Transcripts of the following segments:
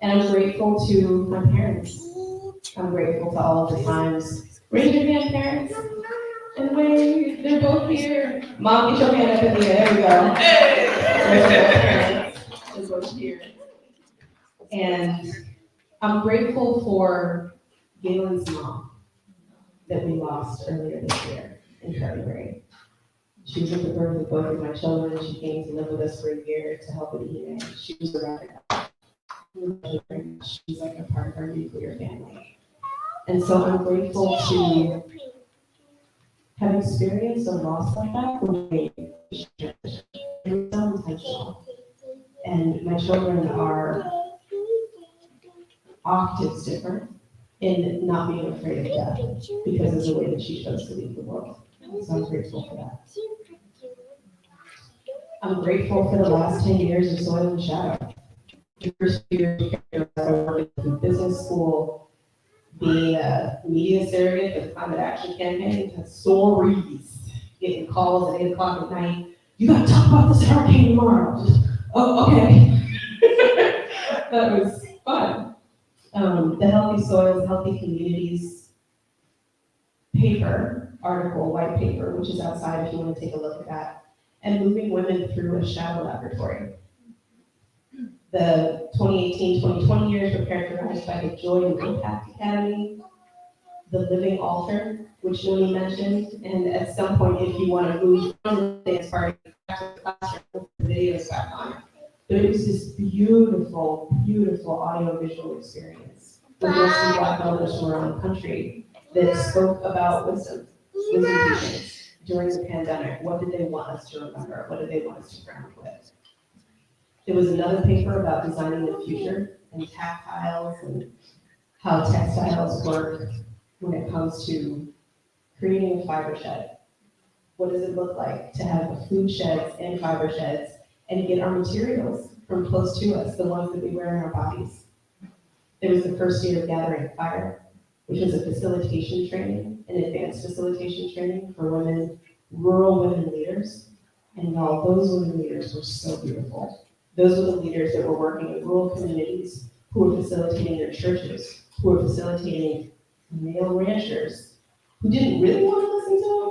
And I'm grateful to my parents. I'm grateful to all of the times. Raise your hand, parents. And wait, they're both here. Mom, get your hand up in the air. There we go. Hey! They're both here. And I'm grateful for Galen's mom that we lost earlier this year in February. She was at the birth of both of my children. She came to live with us for a year to help with eating. She was around. She's like a part of our nuclear family. And so I'm grateful to have experienced a loss like that when it's so intentional. And my children are octaves different in not being afraid of death because of the way that she chose to leave the world. So I'm grateful for that. I'm grateful for the last 10 years of Soil and Shadow. The first year I worked in business school, being a media surrogate for the climate action campaign, had stories, getting calls at 8 o'clock at night. You gotta talk about this hurricane tomorrow. Oh, okay. That was fun. The Healthy Soils, Healthy Communities paper, article, white paper, which is outside if you want to take a look at that, and moving women through a shadow laboratory. The 2018-2020 years were characterized by the Joy and Impact Academy, the Living Altar, which Noni mentioned, and at some point, if you want to move from the dance party back to the classroom, the videos back on. But it was this beautiful, beautiful audio-visual experience with mostly Black elders from around the country that spoke about wisdom teachings during the pandemic. What did they want us to remember? What did they want us to ground with? There was another paper about designing the future and tactiles and how textiles work when it comes to creating a fiber shed. What does it look like to have food sheds and fiber sheds and get our materials from close to us, the ones that we wear in our bodies? There was the first year of Gathering Fire, which was a facilitation training, an advanced facilitation training for women, rural women leaders. And all those women leaders were so beautiful. Those were the leaders that were working in rural communities, who were facilitating their churches, who were facilitating male ranchers, who didn't really want to listen to them.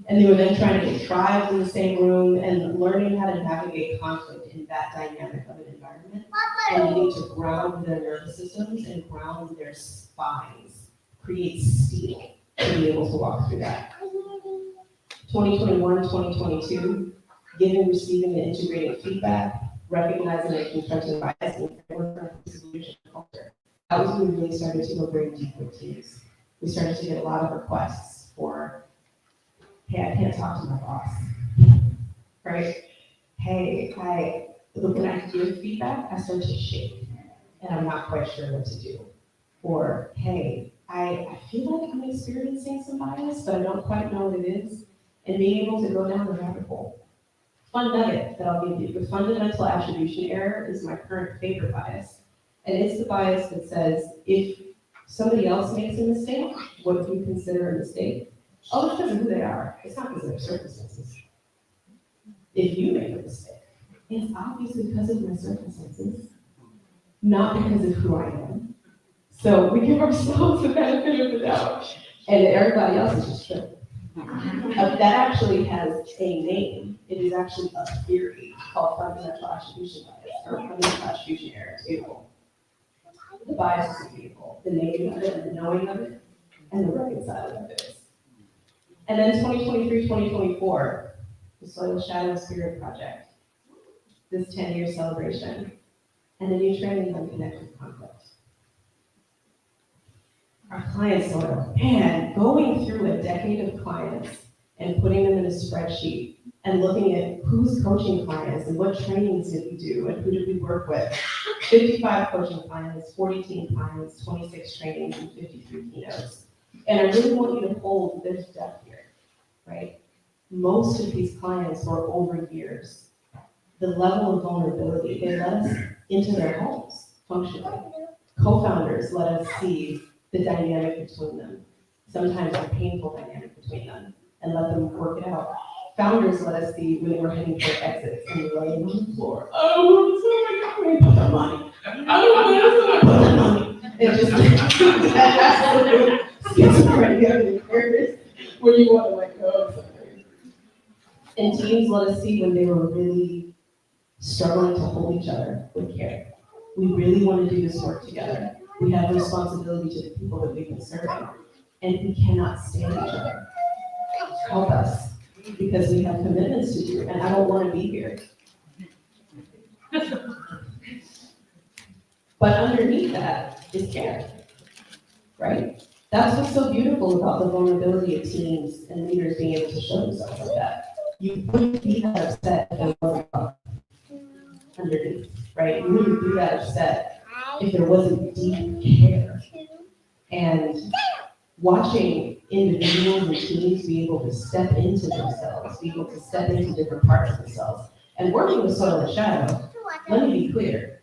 And they were then trying to get tribes in the same room and learning how to navigate conflict in that dynamic of an environment, and needing to ground their nervous systems and ground their spines, create steel to be able to walk through that. 2021, 2022, giving, receiving, and integrating feedback, recognizing and confronting bias and framework for leadership culture. That was when we really started to go very deep with teams. We started to get a lot of requests for, hey, I can't talk to my boss, right? Hey, when I give feedback, I start to shake, and I'm not quite sure what to do. Or, hey, I feel like I'm experiencing some bias, but I don't quite know what it is, and being able to go down the rabbit hole. Fun nugget that I'll give you. The fundamental attribution error is my current favorite bias. And it's the bias that says, if somebody else makes a mistake, what do you consider a mistake? Oh, it's because of who they are. It's not because of their circumstances. If you make a mistake, it's obviously because of my circumstances, not because of who I am. So we give ourselves the benefit of the doubt, and everybody else is just tripping. That actually has a name. It is actually a theory called fundamental attribution bias, or fundamental attribution error. It's beautiful. The bias is beautiful. The naming of it, and the knowing of it, and the reconciling of it. And then 2023, 2024, the Soil Shadow Spirit Project, this 10-year celebration, and the new training on connected conflict. Our client soil, man, going through a decade of clients and putting them in a spreadsheet and looking at who's coaching clients and what trainings did we do and who did we work with. 55 coaching clients, 40 clients, 26 trainings, and 53 keynotes. And I really want you to hold this depth here, right? Most of these clients were over years. The level of vulnerability, they let us into their homes functionally. Co-founders let us see the dynamic between them, sometimes a painful dynamic between them, and let them work it out. Founders let us see when we're heading for exits and we're laying on the floor. Oh, so much money, put the money. Oh, It just absolute schizophrenia occurs when you want to let go of something. And teams let us see when they were really struggling to hold each other with care. We really want to do this work together. We have responsibility to the people that we've been serving, and we cannot stand each other. Help us, because we have commitments to do, and I don't want to be here. But underneath that is care, right? That's what's so beautiful about the vulnerability of teams and leaders being able to show themselves like that. You wouldn't be that upset if there wasn't love underneath, right? You wouldn't be that upset if there wasn't deep care. And watching individuals and teams be able to step into themselves, be able to step into different parts of themselves. And working with Soil and Shadow, let me be clear,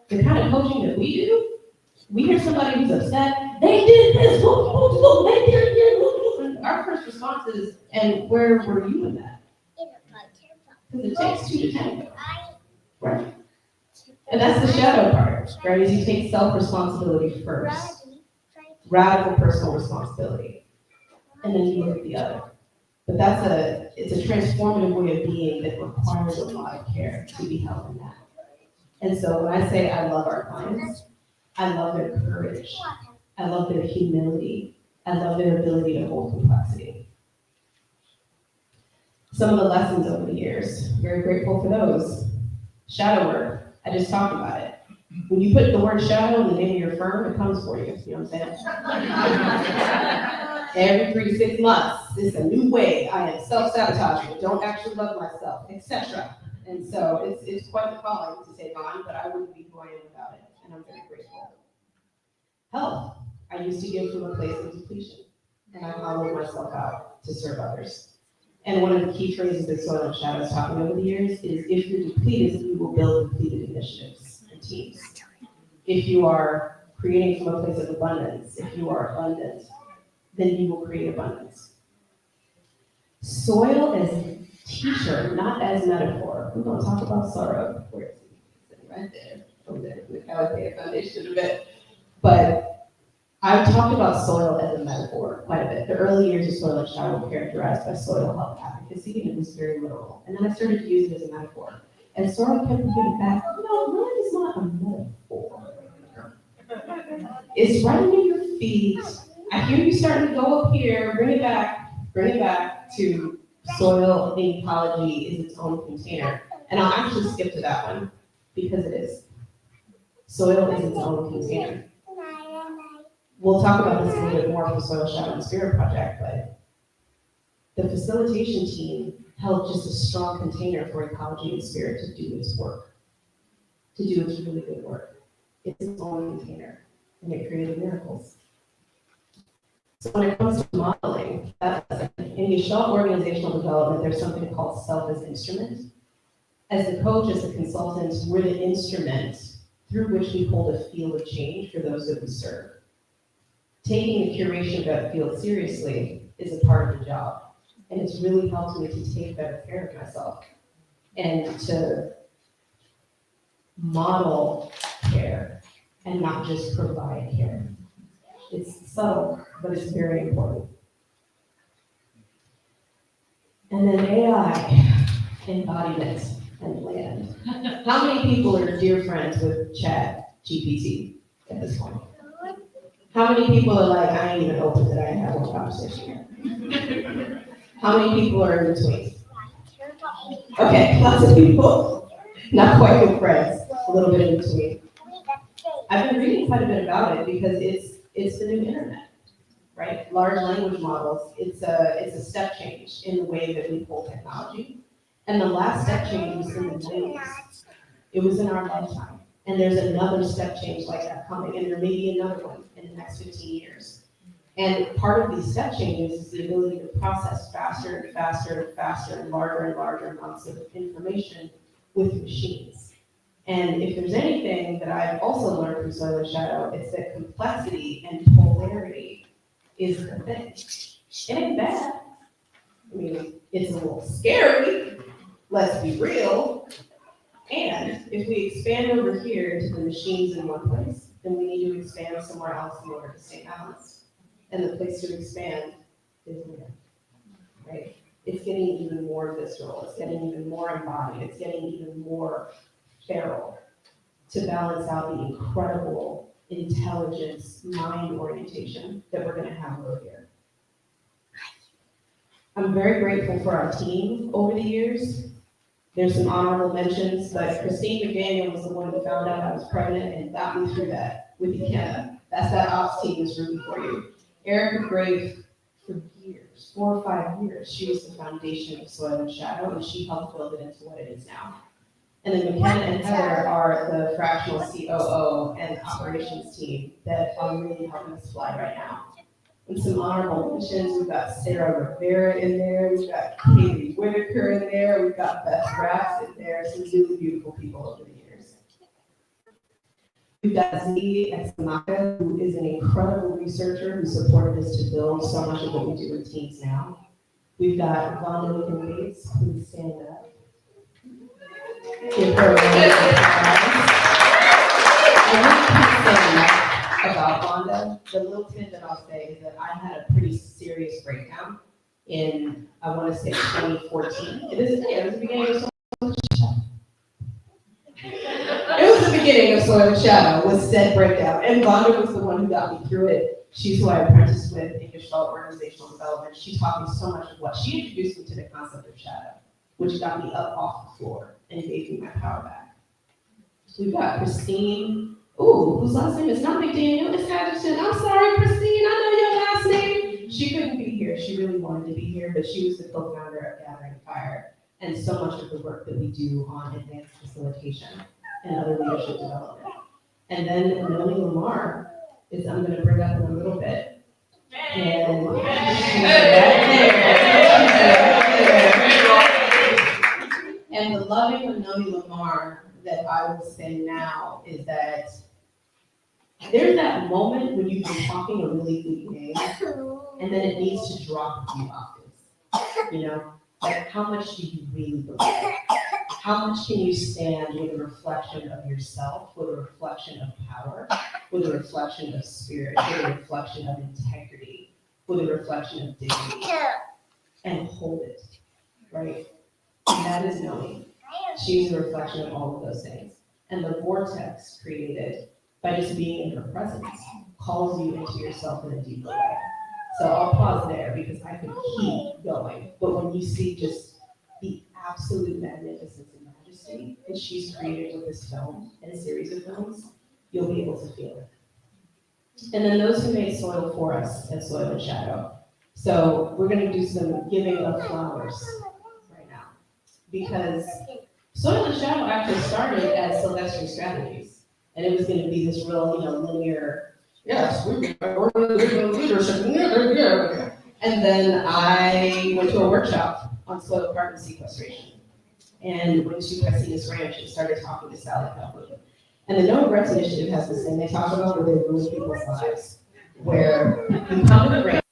the kind of coaching that we do, we hear somebody who's upset, they did this, they did it, and our first response is, and where were you in that? Because it takes two to tango, right? And that's the shadow part, right? Is you take self-responsibility first, radical personal responsibility, and then you look at the other. But it's a transformative way of being that requires a lot of care to be held in that. And so when I say I love our clients, I love their courage. I love their humility. I love their ability to hold complexity. Some of the lessons over the years, very grateful for those. Shadow work, I just talked about it. When you put the word shadow in the name of your firm, it comes for you. You know what I'm saying? Every 3 to 6 months, it's a new way. I am self-sabotaging, don't actually love myself, etc. And so it's quite the calling to take on, but I wouldn't be who I am without it, and I'm very grateful. Health. I used to give from a place of depletion, and I hollowed myself out to serve others. And one of the key phrases that Soil and Shadow has taught me over the years is, if you're depleted, you will build depleted initiatives and teams. If you are creating from a place of abundance, if you are abundant, then you will create abundance. Soil as teacher, not as metaphor. We're going to talk about sorrow. Where is he? Right there. Over there. Look how I foundation a bit. But I've talked about soil as a metaphor quite a bit. The early years of Soil and Shadow were characterized by soil health advocacy, and it was very literal. And then I started to use it as a metaphor. And soil kept getting back, really is not a metaphor. It's right under your feet. I hear you starting to go up here, bring it back to soil and ecology is its own container. And I'll actually skip to that one, because it is. Soil is its own container. We'll talk about this a little bit more for Soil, Shadow, and Spirit Project, but the facilitation team held just a strong container for ecology and spirit to do its work, to do its really good work. It's its own container, and it created miracles. So when it comes to modeling, in Michelle organizational development, there's something called self as instrument. As the coach, as the consultant, we're the instrument through which we hold a field of change for those that we serve. Taking the curation of that field seriously is a part of the job. And it's really helped me to take better care of myself and to model care and not just provide care. It's subtle, but it's very important. And then AI, embodiment, and land. How many people are dear friends with Chat GPT at this point? How many people are like, I ain't even open that I have one conversation here? How many people are in between? Okay, lots of people. Not quite good friends, a little bit in between. I've been reading quite a bit about it because it's the new internet, right? Large language models, it's a step change in the way that we hold technology. And the last step change was in the 90s. It was in our lifetime. And there's another step change like that coming, and there may be another one in the next 15 years. And part of these step changes is the ability to process faster and faster and faster and larger amounts of information with machines. And if there's anything that I've also learned from Soil and Shadow, it's that complexity and polarity is the thing. It ain't bad. I mean, it's a little scary, let's be real. And if we expand over here into the machines in one place, then we need to expand somewhere else in order to stay balanced. And the place to expand is where, right? It's getting even more visceral, it's getting even more embodied, it's getting even more feral to balance out the incredible intelligence, mind orientation that we're gonna have over here. I'm very grateful for our team over the years. There's some honorable mentions, but Christine McDaniel was the one who found out I was pregnant and got me through that with Ikenna. That's that ops team is rooting for you. Erica Grave, for years, 4 or 5 years, she was the foundation of Soil and Shadow, and she helped build it into what it is now. And then McKenna and Heather are the fractional COO and operations team that are really helping us fly right now. And some honorable mentions, we've got Sarah Rivera in there, we've got Katie Whitaker in there, we've got Beth Raps in there, some really beautiful people over the years. We've got Z Examaka, who is an incredible researcher who supported us to build so much of what we do with teams now. We've got Vonda Lincoln-Bates, please stand up. Give her a round of applause. I really can't say enough about Vonda. The little tidbit that I'll say is that I had a pretty serious breakdown in, I want to say 2014. It was the beginning of It was the beginning of Soil and Shadow, was said breakdown. And Vonda was the one who got me through it. She's who I apprenticed with in Gestalt Organizational Development. She taught me so much of what she introduced me to the concept of shadow, which got me up off the floor and gave me my power back. We've got Christine. Ooh, whose last name is not McDaniel, it's Hatcherson. I'm sorry, Christine, I know your last name. She couldn't be here. She really wanted to be here, but she was the co-founder of Gathering Fire and so much of the work that we do on advanced facilitation and other leadership development. And then Noe Lamar is, I'm going to bring up in a little bit. And she's right there. And the loving of Noe Lamar that I will say now is that there's that moment when you've been talking a really good game, and then it needs to drop a few octaves. You know, like how much do you really believe? How much can you stand with a reflection of yourself, with a reflection of power, with a reflection of spirit, with a reflection of integrity, with a reflection of dignity, and hold it, right? And that is knowing. She's a reflection of all of those things. And the vortex created by just being in her presence calls you into yourself in a deeper way. So I'll pause there because I could keep going. But when you see just the absolute magnificence and majesty that she's created with this film and a series of films, you'll be able to feel it. And then those who made soil for us at Soil and Shadow. So we're going to do some giving of flowers right now. Because Soil and Shadow actually started as Sylvester Strategies. And it was going to be this real, linear, yes, we're leadership. And then I went to a workshop on soil carbon sequestration. And went to Casitas Ranch and started talking to Sally Calhoun. And the No Regrets Initiative has this thing they talk about where they ruin people's lives. Where you come to the ranch,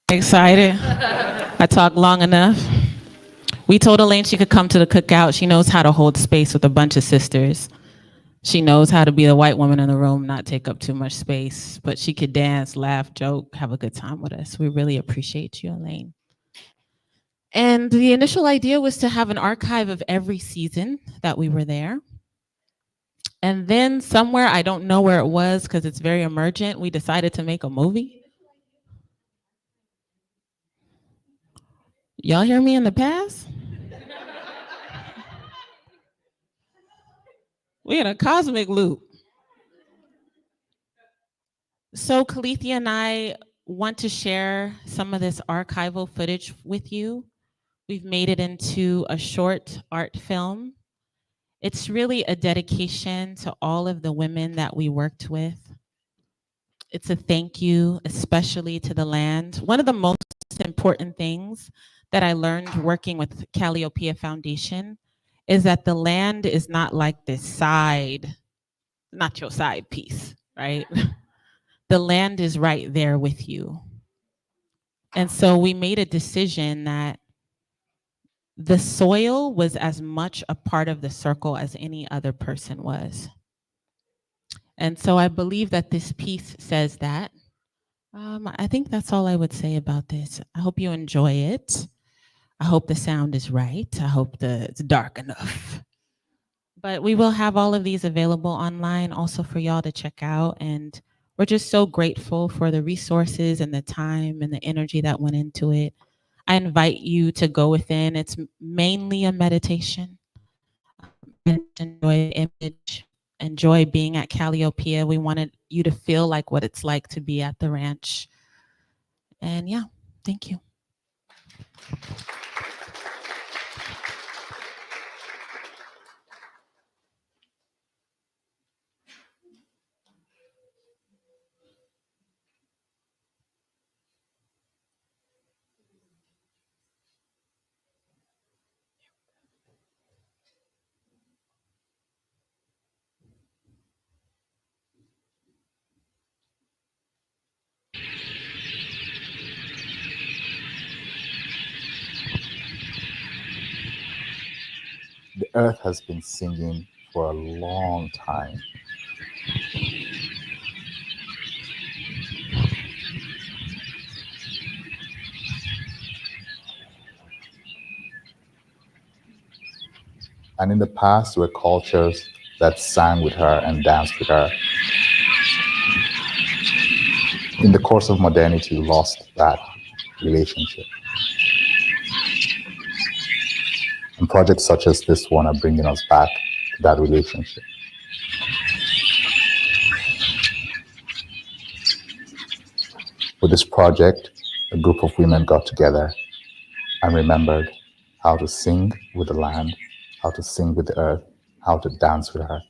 Excited. I talked long enough. We told Elaine she could come to the cookout. She knows how to hold space with a bunch of sisters. She knows how to be the white woman in the room, not take up too much space, but she could dance, laugh, joke, have a good time with us. We really appreciate you, Elaine. And the initial idea was to have an archive of every season that we were there. And then somewhere, I don't know where it was because it's very emergent, we decided to make a movie. Y'all hear me in the past? We in a cosmic loop. So Kalithia and I want to share some of this archival footage with you. We've made it into a short art film. It's really a dedication to all of the women that we worked with. It's a thank you, especially to the land. One of the most important things that I learned working with Calliopeia Foundation is that the land is not like this side, not your side piece, right? The land is right there with you. And so we made a decision that the soil was as much a part of the circle as any other person was. And so I believe that this piece says that. I think that's all I would say about this. I hope you enjoy it. I hope the sound is right. I hope it's dark enough. But we will have all of these available online also for y'all to check out. And we're just so grateful for the resources and the time and the energy that went into it. I invite you to go within. It's mainly a meditation. Enjoy the image, enjoy being at Calliopeia. We wanted you to feel like what it's like to be at the ranch. And yeah, thank you. The earth has been singing for a long time. And in the past were cultures that sang with her and danced with her. In the course of modernity, we lost that relationship. And projects such as this one are bringing us back to that relationship. With this project, a group of women got together and remembered how to sing with the land, how to sing with the earth, how to dance with her.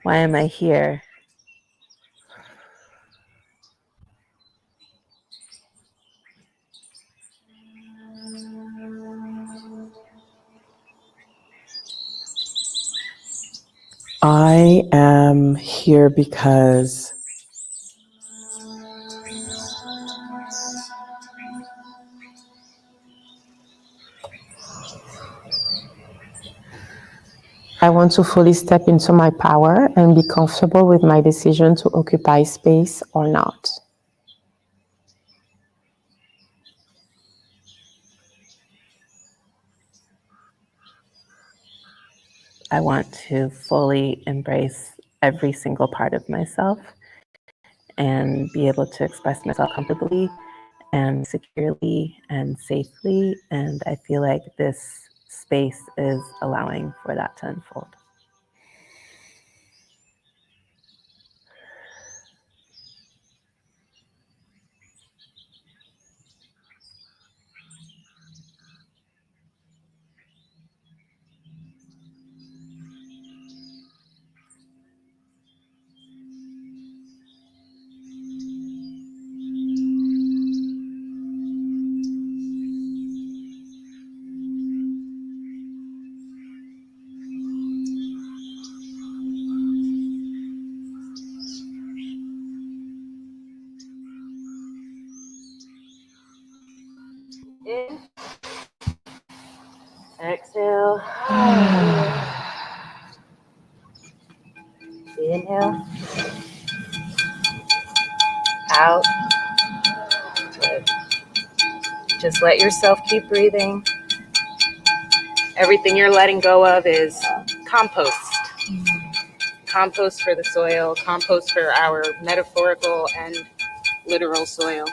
Why am I here? I am here because I want to fully step into my power and be comfortable with my decision to occupy space or not. I want to fully embrace every single part of myself and be able to express myself comfortably and securely and safely. And I feel like this space is allowing for that to unfold. In. Exhale. Inhale. Out. Good. Just let yourself keep breathing. Everything you're letting go of is compost. Compost for the soil, compost for our metaphorical and literal soil.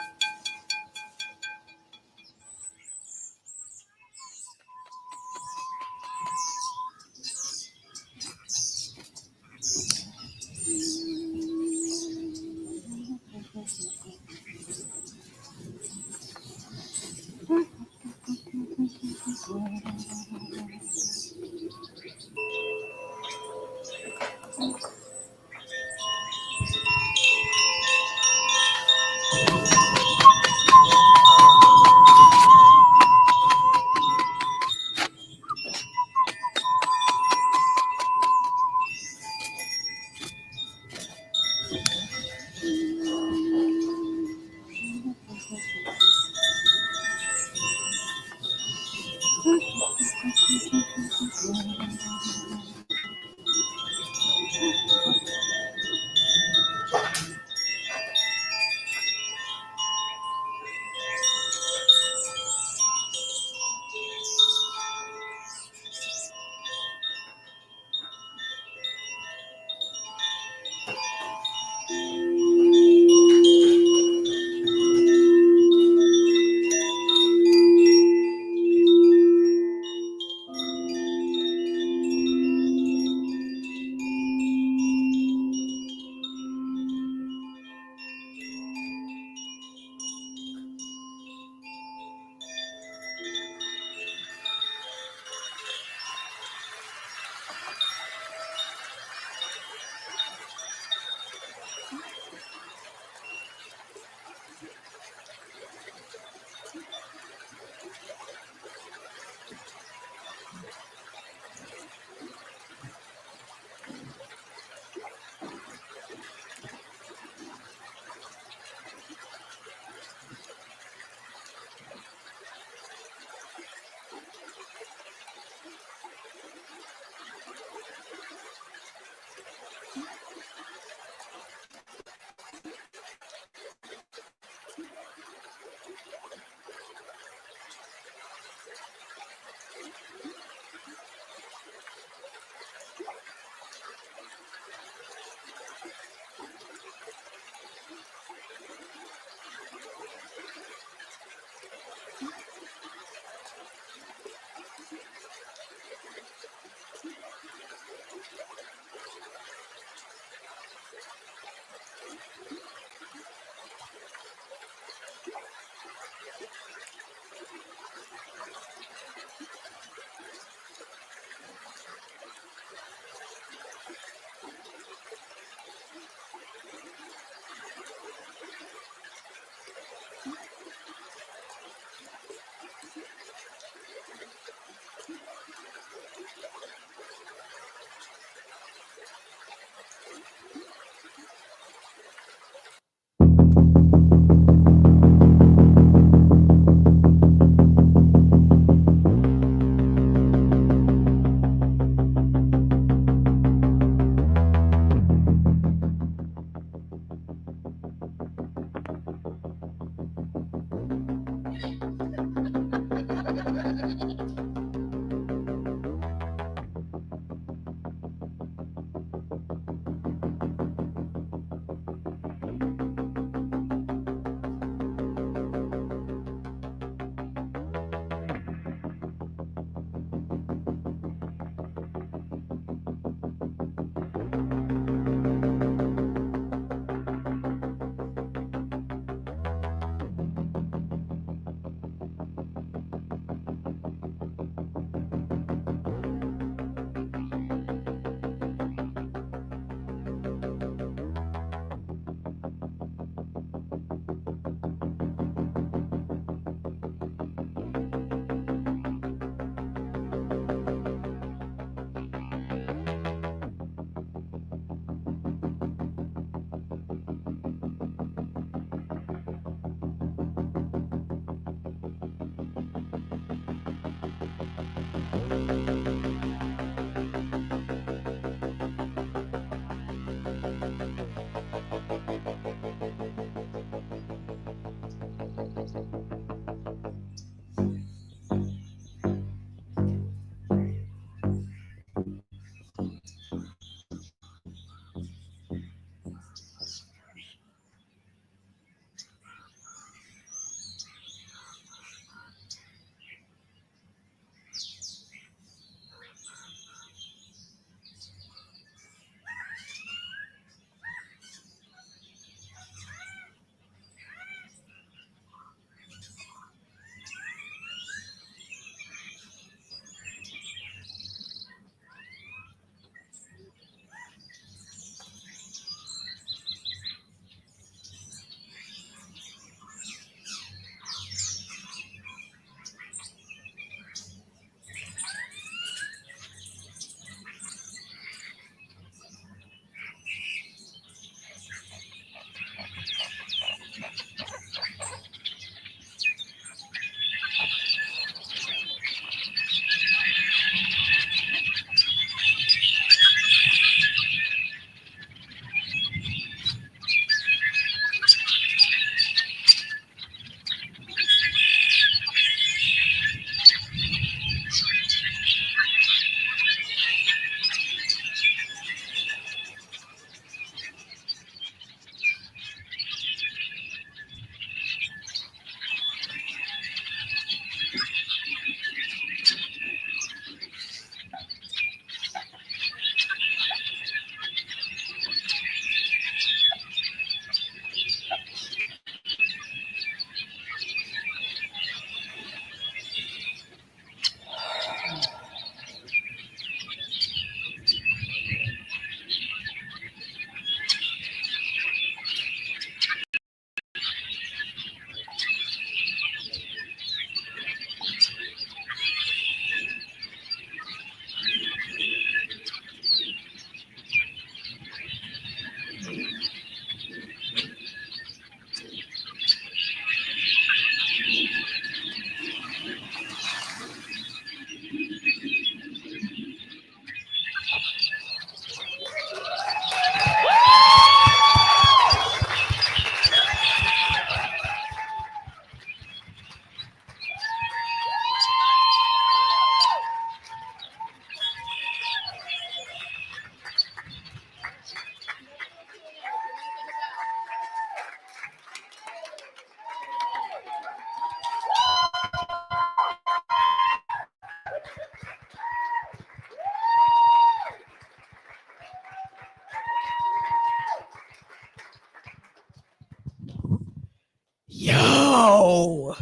Whoa.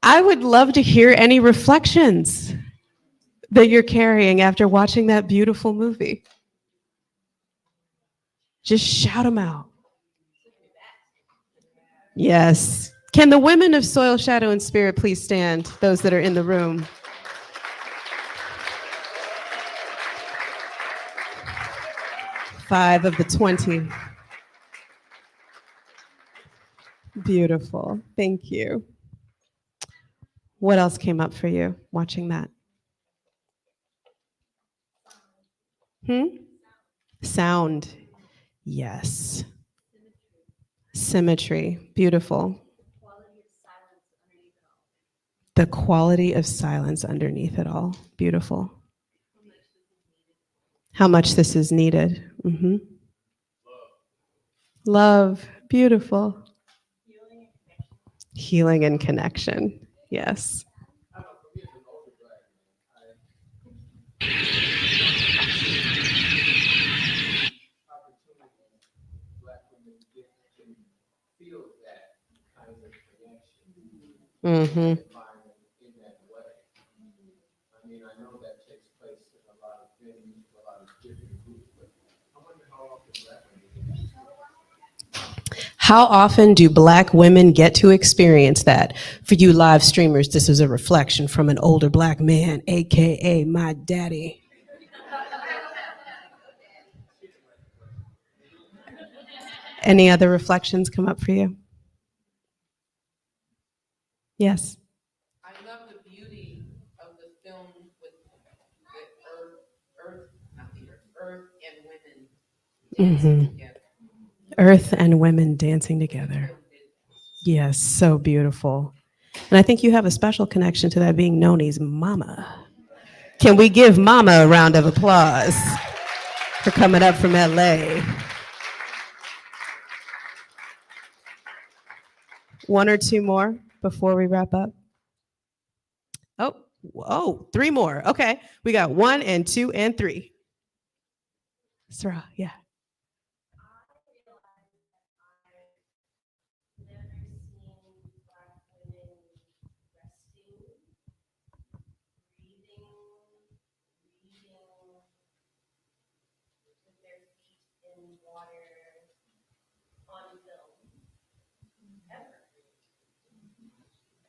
I would love to hear any reflections that you're carrying after watching that beautiful movie. Just shout them out. Yes. Can the women of Soil, Shadow, and Spirit please stand, those that are in the room? Five of the 20. Beautiful. Thank you. What else came up for you watching that? Sound. Yes. Symmetry. Beautiful. The quality of silence underneath it all. Beautiful. How much this is needed. Love. Beautiful. Healing and connection. Yes. Mm-hmm. How often do Black women get to experience that? For you live streamers, this is a reflection from an older Black man, AKA my daddy. Any other reflections come up for you? Yes. I love the beauty of the film with earth and women dancing together. Earth and women dancing together. Yes, so beautiful. And I think you have a special connection to that being Noni's mama. Can we give mama a round of applause for coming up from LA? One or two more before we wrap up? Oh, three more. Okay, we got 1 and 2 and 3. Sarah, yeah.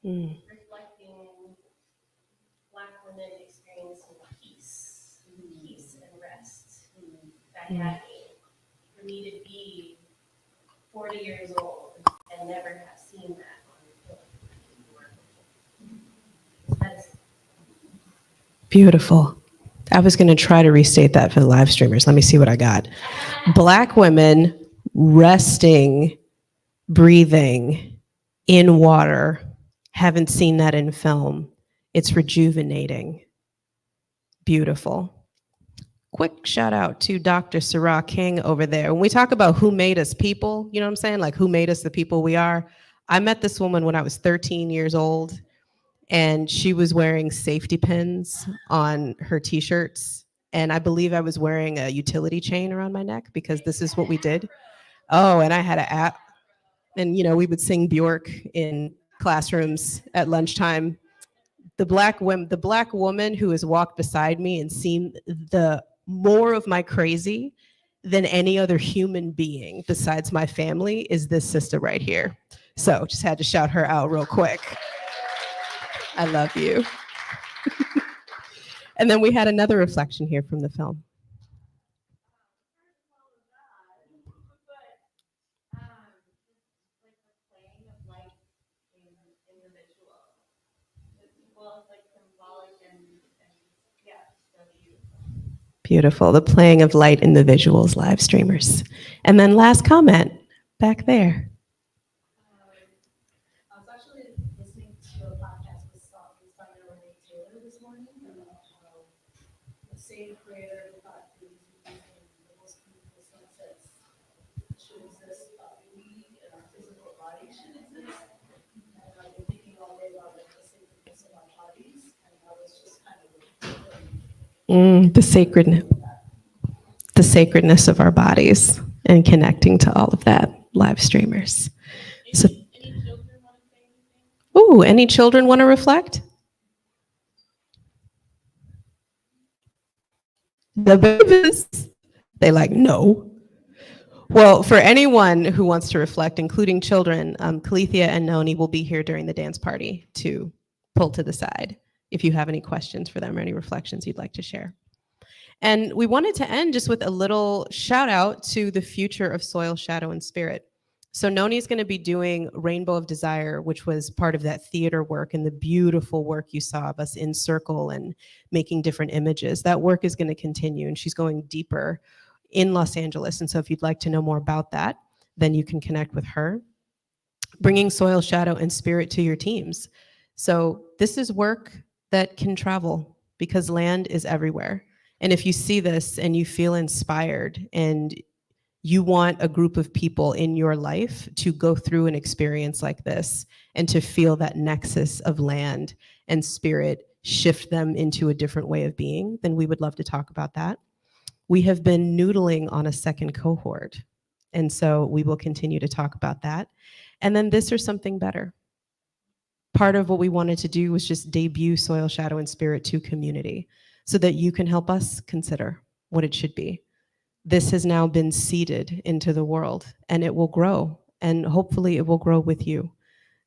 Reflecting Black women experiencing peace and rest. That had for me to be 40 years old and never have seen that on film. That is Beautiful. I was going to try to restate that for the live streamers. Let me see what I got. Black women resting, breathing in water. Haven't seen that in film. It's rejuvenating. Beautiful. Quick shout out to Dr. Sarah King over there. When we talk about who made us people, you know what I'm saying? Like who made us the people we are. I met this woman when I was 13 years old, and she was wearing safety pins on her t-shirts. And I believe I was wearing a utility chain around my neck because this is what we did. Oh, and I had an app. And, you know, we would sing Bjork in classrooms at lunchtime. The black woman who has walked beside me and seen the more of my crazy than any other human being besides my family is this sister right here. So just had to shout her out real quick. I love you. And then we had another reflection here from the film. Beautiful. The playing of light in the visuals, live streamers. And then last comment back there. I was actually listening to a podcast with Renee Taylor this morning. The same creator who thought he was using the most beautiful sunsets should exist, we in our physical body should exist. And I've been thinking all day about like the sacredness of our bodies, and I was just kind of The sacredness of our bodies and connecting to all of that, live streamers. So, Any Ooh, any children want to reflect? The babies, they like, no. Well, for anyone who wants to reflect, including children, Kalithia and Noni will be here during the dance party to pull to the side if you have any questions for them or any reflections you'd like to share. And we wanted to end just with a little shout out to the future of Soil, Shadow, and Spirit. So Noni's going to be doing Rainbow of Desire, which was part of that theater work and the beautiful work you saw of us in circle and making different images. That work is going to continue, and she's going deeper in Los Angeles. And so if you'd like to know more about that, then you can connect with her. Bringing Soil, Shadow, and Spirit to your teams. So this is work that can travel because land is everywhere. And if you see this and you feel inspired and you want a group of people in your life to go through an experience like this and to feel that nexus of land and spirit shift them into a different way of being, then we would love to talk about that. We have been noodling on a second cohort, and so we will continue to talk about that. And then this or something better. Part of what we wanted to do was just debut Soil, Shadow, and Spirit to community so that you can help us consider what it should be. This has now been seeded into the world, and it will grow, and hopefully it will grow with you.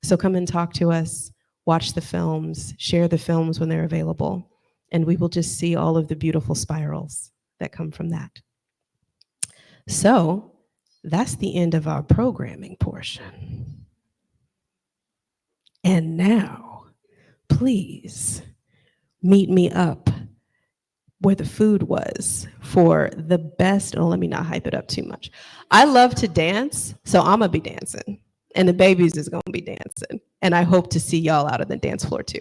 So come and talk to us, watch the films, share the films when they're available, and we will just see all of the beautiful spirals that come from that. So that's the end of our programming portion. And now, please meet me up where the food was for the best. Oh, let me not hype it up too much. I love to dance, so I'm gonna be dancing, and the babies is gonna be dancing, and I hope to see y'all out on the dance floor too.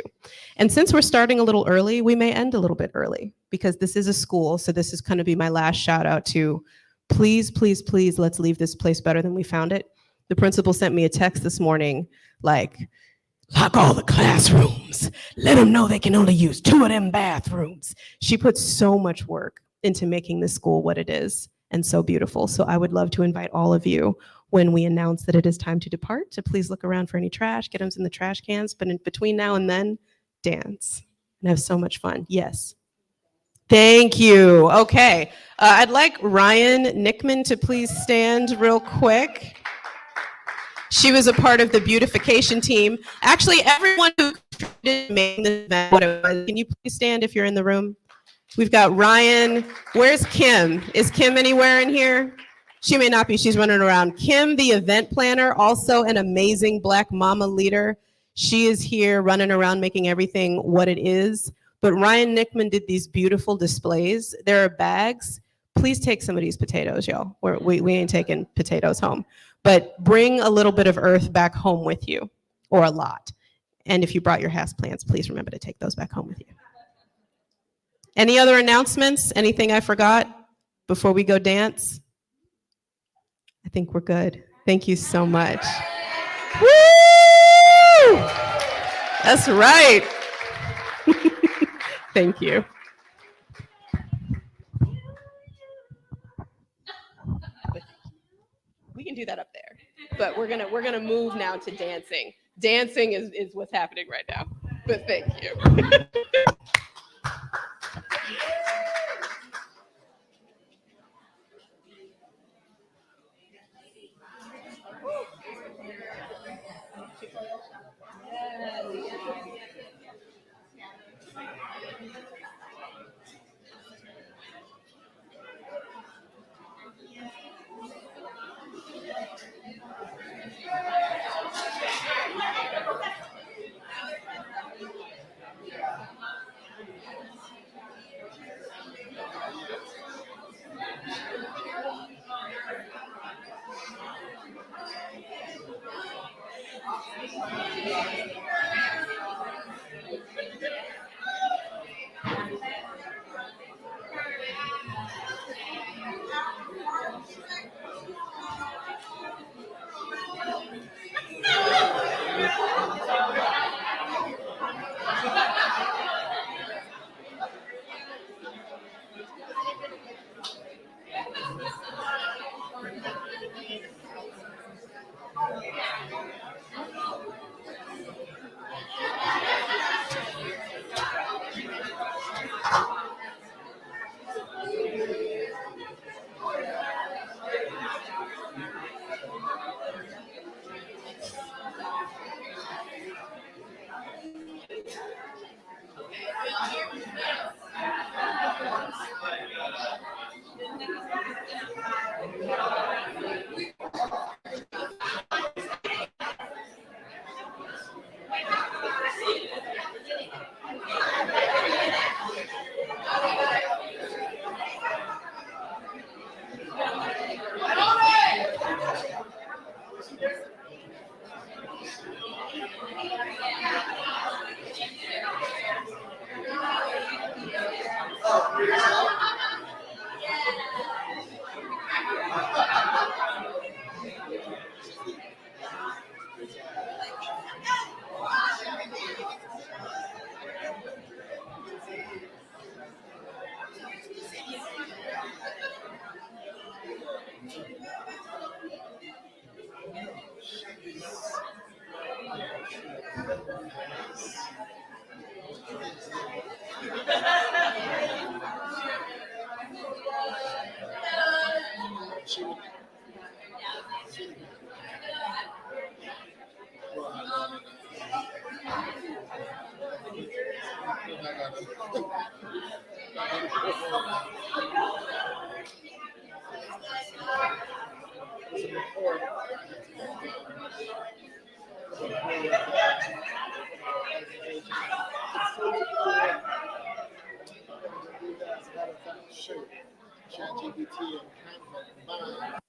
And since we're starting a little early, we may end a little bit early because this is a school, so this is gonna be my last shout out to please, please, please, let's leave this place better than we found it. The principal sent me a text this morning like, lock all the classrooms. Let them know they can only use 2 of them bathrooms. She put so much work into making this school what it is and so beautiful. So I would love to invite all of you when we announce that it is time to depart to please look around for any trash, get them in the trash cans, but in between now and then, dance and have so much fun. Yes. Thank you. Okay. I'd like Ryan Nickman to please stand real quick. She was a part of the beautification team. Actually, everyone who contributed to making this event what it was, can you please stand if you're in the room? We've got Ryan. Where's Kim? Is Kim anywhere in here? She may not be. She's running around. Kim, the event planner, also an amazing Black mama leader. She is here running around making everything what it is. But Ryan Nickman did these beautiful displays. There are bags. Please take some of these potatoes, y'all. We ain't taking potatoes home. But bring a little bit of earth back home with you, or a lot. And if you brought your house plants, please remember to take those back home with you. Any other announcements? Anything I forgot before we go dance? I think we're good. Thank you so much. Woo! That's right. Thank you. We can do that up there, but we're gonna move now to dancing. Dancing is what's happening right now. But thank you. ChatGPT and Canva combined